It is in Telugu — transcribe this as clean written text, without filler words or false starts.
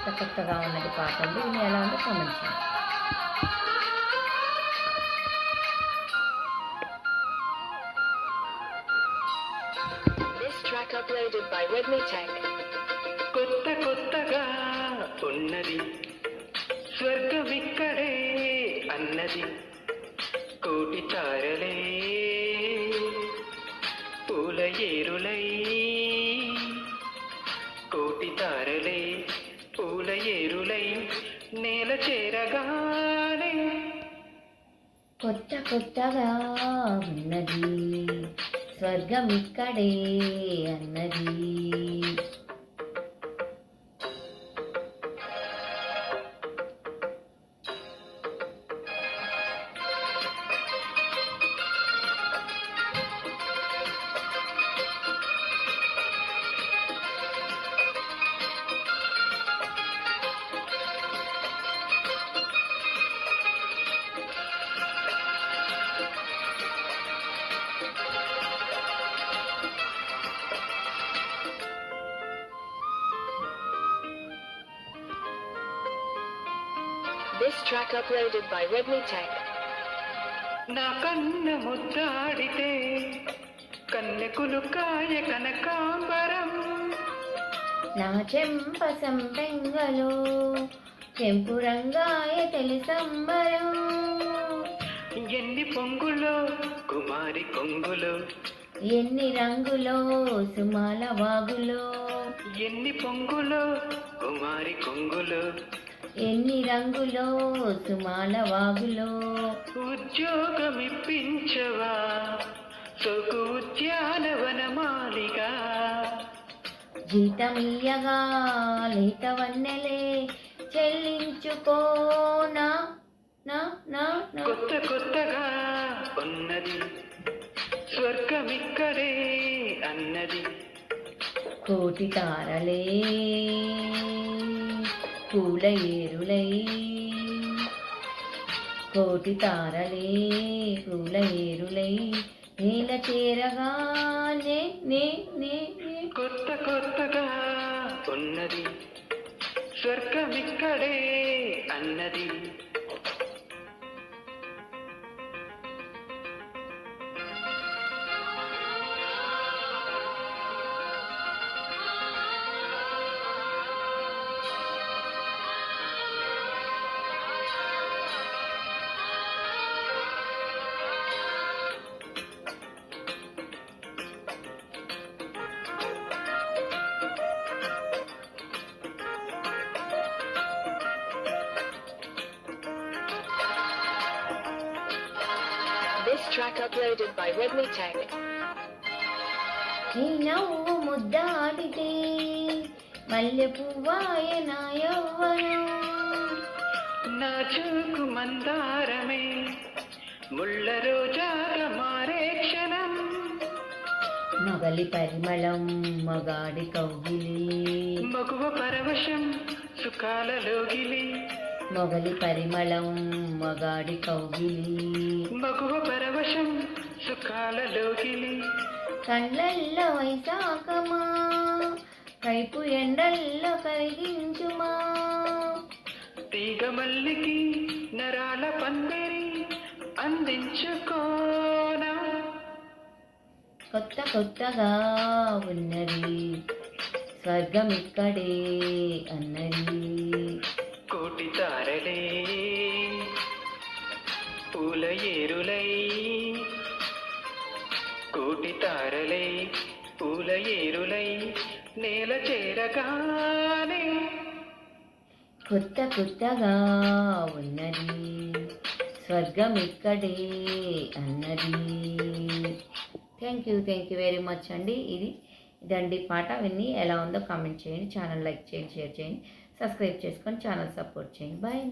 కొత్త కొత్తగా ఉన్నది పాట అండి. ఇది ఎలా ఉందో కామెంట్ చేయండి. Uploaded by Redmi Tech. కొత్త కొత్తగా ఉన్నది స్వర్గమిక్కడే అన్నది కోటి తారలే పూల ఏరులై కోటి తారలే పూల ఏరులై నేల చేరగానే కొత్త కొత్తగా ఉన్నది స్వర్గం ఇక్కడే అన్నది. This track uploaded by Redmi Tech. నా కన్ను ముద్దాడితే కన్నెకులు కాయ కనకాంబరం నా చెంప సంపెంగలో చెంపు రంగాయ తెలిసంబరం. ఎన్ని పొంగులో కుమారి కొంగులో ఎన్ని రంగులో సుమాల వాగులో ఎన్ని పొంగులో కుమారి కొంగులో ఎన్ని రంగులో సుమాల వాగులో ఉద్యోగమిప్పించవా సొగు ఉద్యానవనమాలిగా జీతమియ్యగా లేత వన్నెలే చెల్లించుకోనా నా నా నా. కొత్త కొత్తగా ఉన్నది స్వర్గమిక్కడే అన్నది కోటి తారలే పూల ఏరులై కోటి తారలే పూల ఏరులై నేల చేరగానే నే నే నే. కొత్త కొత్తగా ఉన్నది స్వర్గమిక్కడే అన్నది. This track uploaded by Redmi Tech. నీ నవ్వు ముద్దాడితే మల్లె పువ్వాయ నా యవ్వనం. నా చూకు మందారమే ముళ్ళ రోజాగా మారే క్షణం మగలి పరిమళం మగాడి కౌగిలి మగువ పరవశం సుఖాలలోగిలి మొగలి పరిమళం మగాడి కౌగిలి మగువ పరవశం సుఖాలలోగిలి కళ్ళల్లో వైశాఖమా కైపు ఎండల్లో కరిగించుమా. తీగ మల్లికి నరాల పందిరి అందించుకోనా. కొత్త కొత్తగా ఉన్నది స్వర్గం ఇక్కడే అన్నది కోటి తారలే పూల ఏరులై కోటి తారలే పూల ఏరులై నేల చేరగానే. కొత్త కొత్తగా ఉన్నది స్వర్గం ఇక్కడే అన్నది. థ్యాంక్ యూ వెరీ మచ్ అండి. ఇదండి పాట. విని ఎలా ఉందో కామెంట్ చేయండి. ఛానల్ లైక్ చేయండి, షేర్ చేయండి, సబ్స్క్రైబ్ చేసుకొని ఛానల్ సపోర్ట్ చేయండి. బాయ్.